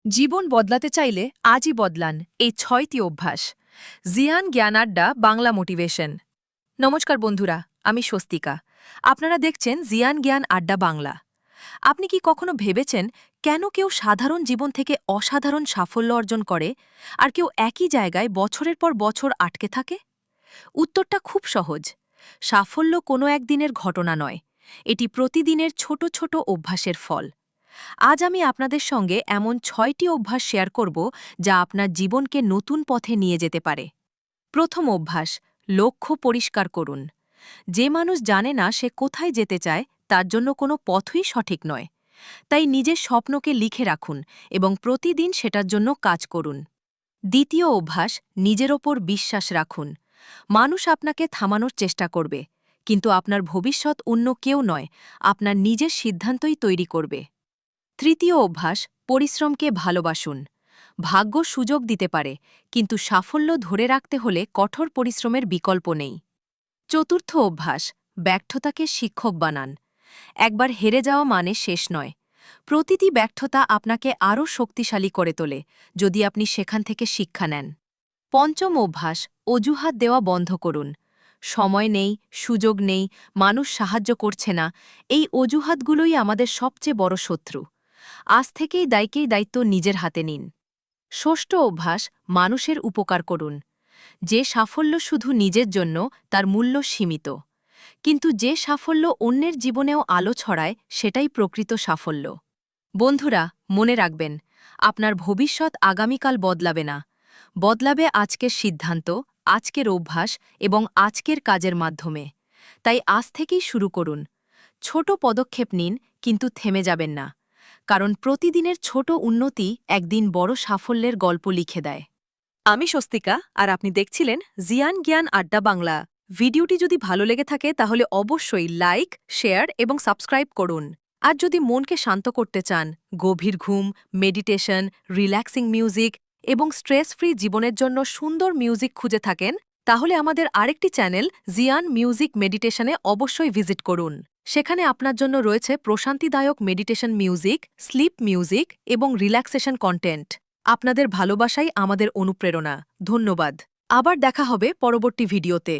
জীবন বদলাতে চাইলে আজই বদলান এই ৬টি অভ্যাস। জিয়ান জ্ঞান আড্ডা বাংলা মোটিভেশন। নমস্কার বন্ধুরা, আমি স্বস্তিকা। আপনারা দেখছেন জিয়ান জ্ঞান আড্ডা বাংলা। আপনি কি কখনো ভেবেছেন কেন কেউ সাধারণ জীবন থেকে অসাধারণ সাফল্য অর্জন করে আর কেউ একই জায়গায় বছরের পর বছর আটকে থাকে? উত্তরটা খুব সহজ। সাফল্য কোনো একদিনের ঘটনা নয়, এটি প্রতিদিনের ছোট ছোট অভ্যাসের ফল। আজ আমি আপনাদের সঙ্গে এমন ৬টি অভ্যাস শেয়ার করব যা আপনার জীবনকে নতুন পথে নিয়ে যেতে পারে। প্রথম অভ্যাস, লক্ষ্য পরিষ্কার করুন। যে মানুষ জানে না সে কোথায় যেতে চায় তার জন্য কোনো পথই সঠিক নয়। তাই নিজের স্বপ্নকে লিখে রাখুন এবং প্রতিদিন সেটার জন্য কাজ করুন। দ্বিতীয় অভ্যাস, নিজের ওপর বিশ্বাস রাখুন। মানুষ আপনাকে থামানোর চেষ্টা করবে, কিন্তু আপনার ভবিষ্যৎ অন্য কেউ নয়, আপনার নিজের সিদ্ধান্তই তৈরি করবে। তৃতীয় অভ্যাস, পরিশ্রমকে ভালোবাসুন। ভাগ্য সুযোগ দিতে পারে, কিন্তু সাফল্য ধরে রাখতে হলে কঠোর পরিশ্রমের বিকল্প নেই। চতুর্থ অভ্যাস, ব্যর্থতাকে শিক্ষক বানান। একবার হেরে যাওয়া মানে শেষ নয়। প্রতিটি ব্যর্থতা আপনাকে আরও শক্তিশালী করে তোলে, যদি আপনি সেখান থেকে শিক্ষা নেন। পঞ্চম অভ্যাস, অজুহাত দেওয়া বন্ধ করুন। সময় নেই, সুযোগ নেই, মানুষ সাহায্য করছে না, এই অজুহাতগুলোই আমাদের সবচেয়ে বড় শত্রু। আজ থেকেই দায়িত্ব নিজের হাতে নিন। ষষ্ঠ অভ্যাস, মানুষের উপকার করুন। যে সাফল্য শুধু নিজের জন্য তার মূল্য সীমিত, কিন্তু যে সাফল্য অন্যের জীবনেও আলো ছড়ায় সেটাই প্রকৃত সাফল্য। বন্ধুরা, মনে রাখবেন, আপনার ভবিষ্যৎ আগামীকাল বদলাবে না, বদলাবে আজকের সিদ্ধান্ত, আজকের অভ্যাস এবং আজকের কাজের মাধ্যমে। তাই আজ থেকেই শুরু করুন। ছোট পদক্ষেপ নিন, কিন্তু থেমে যাবেন না, কারণ প্রতিদিনের ছোট উন্নতি একদিন বড় সাফল্যের গল্প লিখে দেয়। আমি স্বস্তিকা, আর আপনি দেখছিলেন জিয়ান জ্ঞান আড্ডা বাংলা। ভিডিওটি যদি ভালো লেগে থাকে তাহলে অবশ্যই লাইক, শেয়ার এবং সাবস্ক্রাইব করুন। আর যদি মনকে শান্ত করতে চান, গভীর ঘুম, মেডিটেশন, রিল্যাক্সিং মিউজিক এবং স্ট্রেস ফ্রি জীবনের জন্য সুন্দর মিউজিক খুঁজে থাকেন, তাহলে আমাদের আরেকটি চ্যানেল জিয়ান মিউজিক মেডিটেশনে অবশ্যই ভিজিট করুন। সেখানে আপনার জন্য রয়েছে প্রশান্তিদায়ক মেডিটেশন মিউজিক, স্লিপ মিউজিক এবং রিল্যাক্সেশন কন্টেন্ট। আপনাদের ভালোবাসাই আমাদের অনুপ্রেরণা। ধন্যবাদ। আবার দেখা হবে পরবর্তী ভিডিওতে।